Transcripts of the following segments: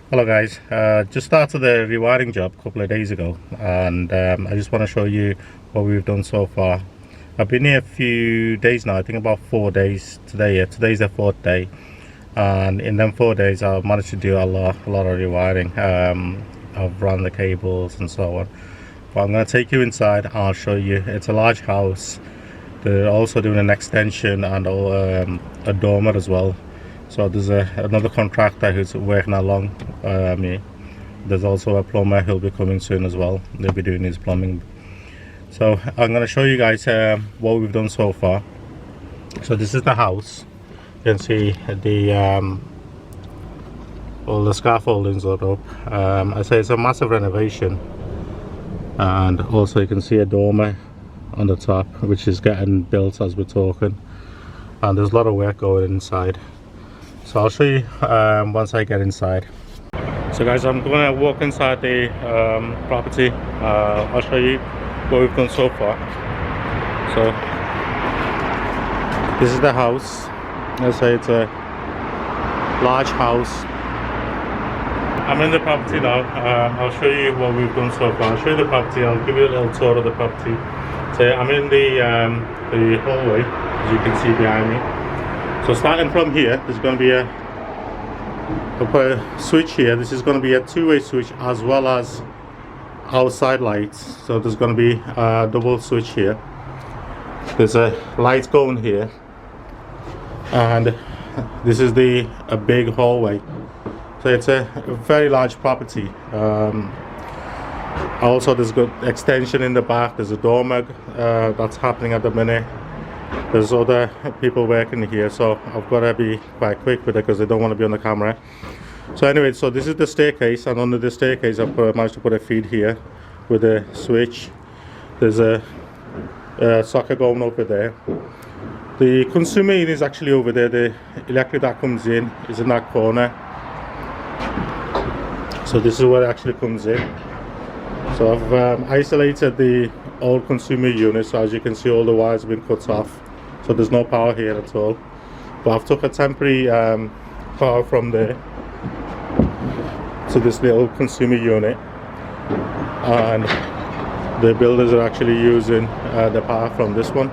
Hello guys, just started the rewiring job a couple of days ago, and I just want to show you what we've done so far. I've been here a few days now, I think about 4 days today. Yeah, today's the 4th day, and in them 4 days I've managed to do a lot of rewiring. I've run the cables and so on, but I'm going to take you inside and I'll show you. It's a large house. They're also doing an extension and a dormer as well. So there's another contractor who's working along me. There's also a plumber who'll be coming soon as well. They'll be doing his plumbing. So I'm going to show you guys what we've done so far. So this is the house. You can see all the scaffoldings are up. I say it's a massive renovation, and also you can see a dormer on the top, which is getting built as we're talking. And there's a lot of work going inside. So I'll show you once I get inside. So guys, I'm going to walk inside the property. I'll show you what we've done so far. So this is the house. Let's say it's a large house. I'm in the property now. I'll show you what we've done so far. I'll show you the property. I'll give you a little tour of the property. So I'm in the hallway, as you can see behind me. So starting from here, there's going to be I'll put a switch here. This is going to be a two-way switch as well as outside lights. So there's going to be a double switch here. There's a light going here, and this is a big hallway. So it's a very large property. Also there's good extension in the back. There's a dormer that's happening at the minute. There's other people working here, so I've got to be quite quick with it because they don't want to be on the camera. So anyway, so this is the staircase, and under the staircase I've managed to put a feed here with a switch. There's a socket going over there. The consumer unit is actually over there. The electric that comes in is in that corner. So this is where it actually comes in. So I've isolated the old consumer unit, so as you can see all the wires have been cut off, so there's no power here at all. But I've took a temporary power from there to this little consumer unit, and the builders are actually using the power from this one.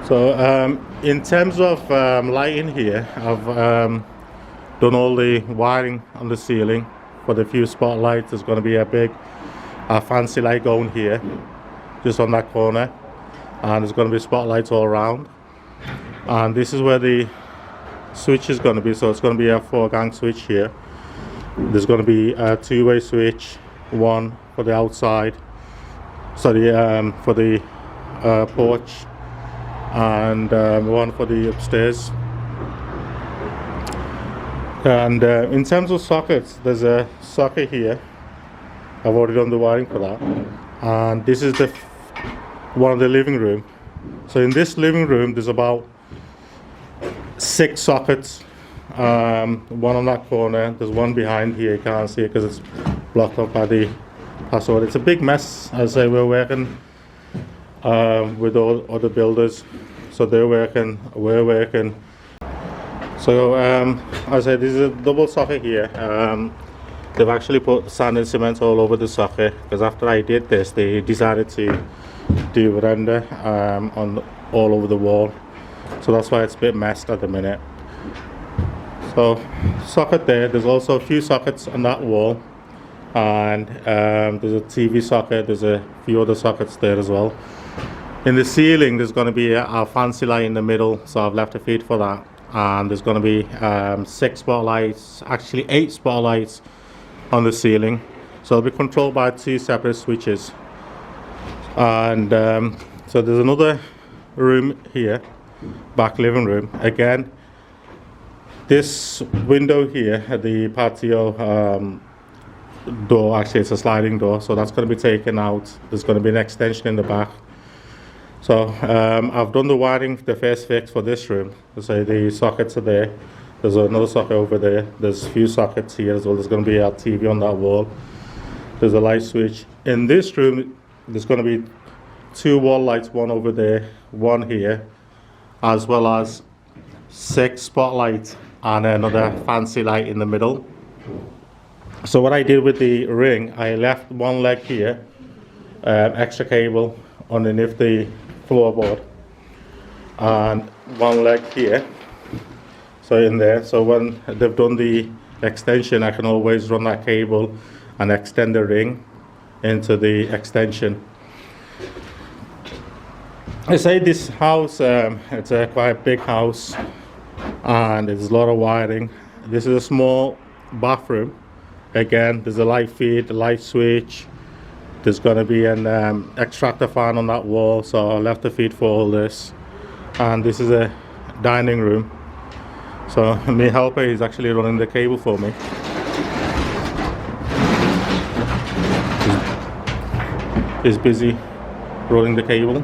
So in terms of lighting here, I've done all the wiring on the ceiling for the few spotlights. There's going to be a big fancy light going here just on that corner, and there's going to be spotlights all around. And this is where the switch is going to be. So it's going to be a 4-gang switch here. There's going to be a two-way switch, one for the outside, sorry, for the porch, and one for the upstairs. And in terms of sockets, there's a socket here. I've already done the wiring for that, and this is one of the living room. So in this living room there's about 6 sockets. One on that corner, there's one behind here, you can't see it because it's blocked up by the password. It's a big mess. As I say, we're working with all other builders, so they're working, we're working. So as I said, this is a double socket here. They've actually put sand and cement all over the socket, because after I did this they decided to do render on all over the wall, so that's why it's a bit messed at the minute. So socket there. There's also a few sockets on that wall, and there's a TV socket. There's a few other sockets there as well. In the ceiling there's going to be a fancy light in the middle, so I've left a feed for that. And there's going to be 6 spotlights, actually 8 spotlights on the ceiling, so it'll be controlled by 2 separate switches. And so there's another room here, back living room. Again, this window here, the patio door, actually it's a sliding door, so that's going to be taken out. There's going to be an extension in the back. So I've done the wiring, the first fix for this room. So the sockets are there. There's another socket over there. There's a few sockets here as well. There's going to be a TV on that wall. There's a light switch. In this room, there's going to be 2 wall lights, one over there, one here, as well as 6 spotlights and another fancy light in the middle. So what I did with the ring, I left one leg here, extra cable underneath the floorboard, and one leg here, so in there, so when they've done the extension, I can always run that cable and extend the ring into the extension. I say this house, it's a quite big house and there's a lot of wiring. This is a small bathroom. Again, there's a light feed, a light switch. There's going to be an extractor fan on that wall, so I left the feed for all this. And this is a dining room. So my helper is actually running the cable for me. He's busy rolling the cable.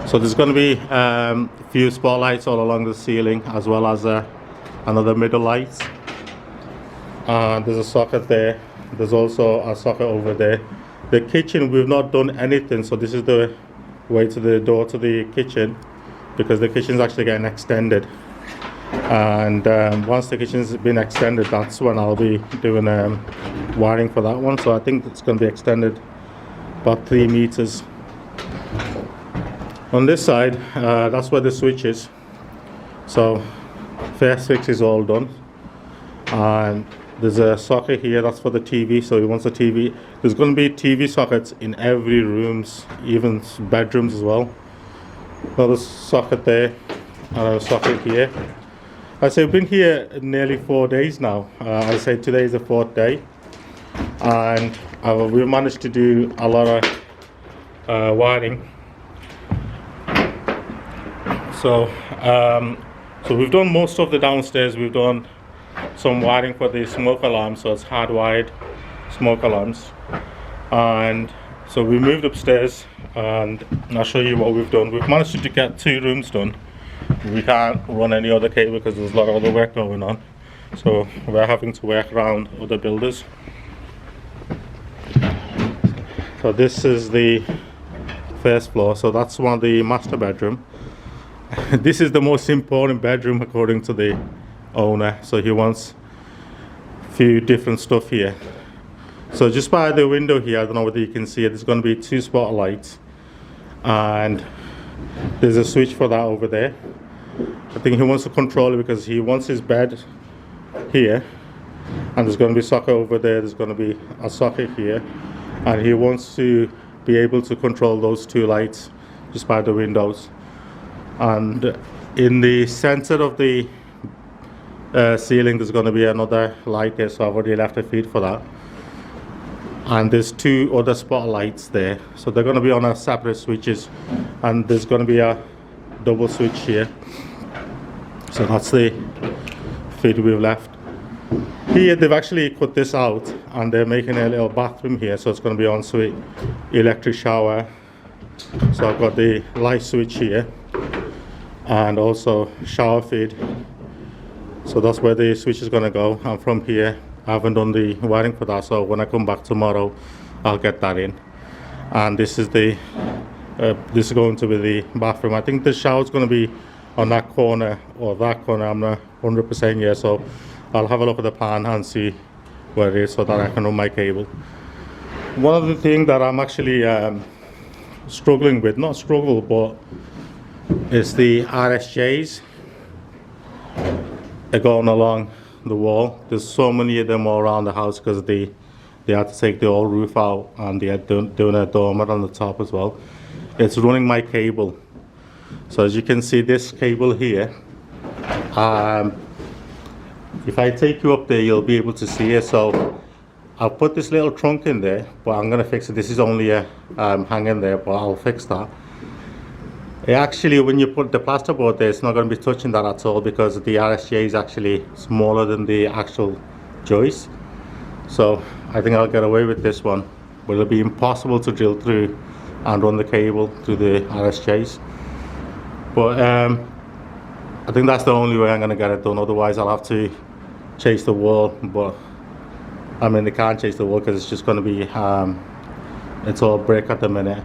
So there's going to be a few spotlights all along the ceiling, as well as another middle light. There's a socket there. There's also a socket over there. The kitchen, we've not done anything, so this is the way to the door to the kitchen, because the kitchen's actually getting extended. And once the kitchen's been extended, that's when I'll be doing wiring for that one. So I think it's going to be extended about 3 meters. On this side, that's where the switch is. So first fix is all done. And there's a socket here, that's for the TV, so he wants a TV. There's going to be TV sockets in every rooms, even bedrooms as well. Another socket there, another socket here. I say we've been here nearly 4 days now. I say today is the 4th day. And we've managed to do a lot of wiring. So we've done most of the downstairs. We've done some wiring for the smoke alarm, so it's hardwired smoke alarms. And so we moved upstairs, and I'll show you what we've done. We've managed to get 2 rooms done. We can't run any other cable because there's a lot of other work going on, so we're having to work around other builders. So this is the first floor, so that's one of the master bedroom. This is the most important bedroom according to the owner, so he wants a few different stuff here. So just by the window here, I don't know whether you can see it, there's going to be 2 spotlights, and there's a switch for that over there. I think he wants to control it because he wants his bed here, and there's going to be a socket over there, there's going to be a socket here, and he wants to be able to control those 2 lights just by the windows. And in the center of the ceiling, there's going to be another light there, so I've already left a feed for that. And there's 2 other spotlights there, so they're going to be on a separate switches, and there's going to be a double switch here. So that's the feed we've left. Here they've actually cut this out, and they're making a little bathroom here, so it's going to be ensuite electric shower. So I've got the light switch here, and also shower feed. So that's where the switch is going to go, and from here I haven't done the wiring for that, so when I come back tomorrow I'll get that in. And this is the this is going to be the bathroom. I think the shower is going to be on that corner or that corner, I'm not 100% yet, so I'll have a look at the plan and see where it is so that I can run my cable. One of the things that I'm actually struggling with, not struggle, but is the RSJs. They're going along the wall. There's so many of them all around the house because they had to take the whole roof out, and they are doing a dormer on the top as well. It's running my cable. So as you can see, this cable here, if I take you up there, you'll be able to see it. So I'll put this little trunk in there, but I'm going to fix it. This is only a hanging there, but I'll fix that. Actually, when you put the plasterboard there, it's not going to be touching that at all because the RSJ is actually smaller than the actual joist. So I think I'll get away with this one, but it'll be impossible to drill through and run the cable through the RSJs. But I think that's the only way I'm going to get it done. Otherwise I'll have to chase the wall, but I mean, they can't chase the wall because it's just going to be it's all brick at the minute.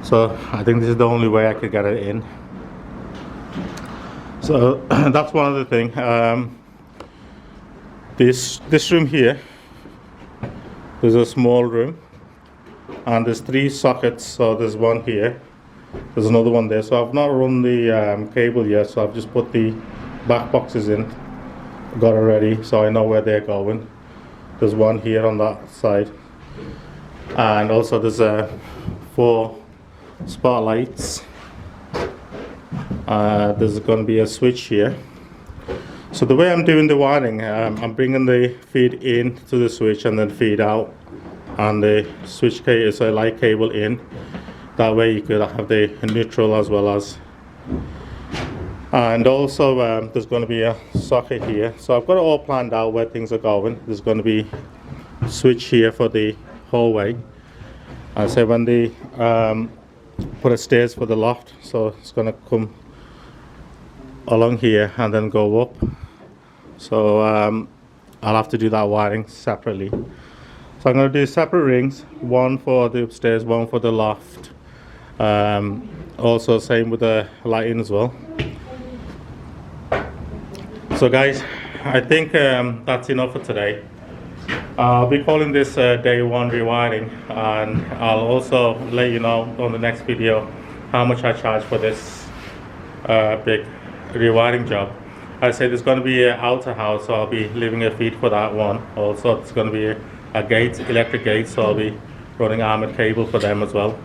So I think this is the only way I could get it in. So that's one other thing. This room here, there's a small room, and there's 3 sockets. So there's one here, there's another one there. So I've not run the cable yet, so I've just put the back boxes in, got it ready, so I know where they're going. There's one here on that side, and also there's 4 spotlights. There's going to be a switch here. So the way I'm doing the wiring, I'm bringing the feed in to the switch and then feed out, and the switch cable, so light cable in. That way you could have the neutral as well as, and also there's going to be a socket here. So I've got it all planned out where things are going. There's going to be a switch here for the hallway. I say when they put a stairs for the loft, so it's going to come along here and then go up. So I'll have to do that wiring separately. So I'm going to do separate rings, one for the upstairs, one for the loft. Also same with the lighting as well. So guys, I think that's enough for today. I'll be calling this day 1 rewiring, and I'll also let you know on the next video how much I charge for this big rewiring job. I said there's going to be an outer house, so I'll be leaving a feed for that one. Also it's going to be a gate, electric gate, so I'll be running armored cable for them as well.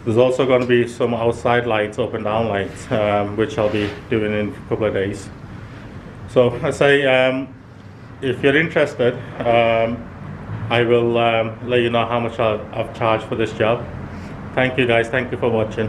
There's also going to be some outside lights, up and down lights, which I'll be doing in a couple of days. So I say if you're interested, I will let you know how much I've charged for this job. Thank you guys, thank you for watching.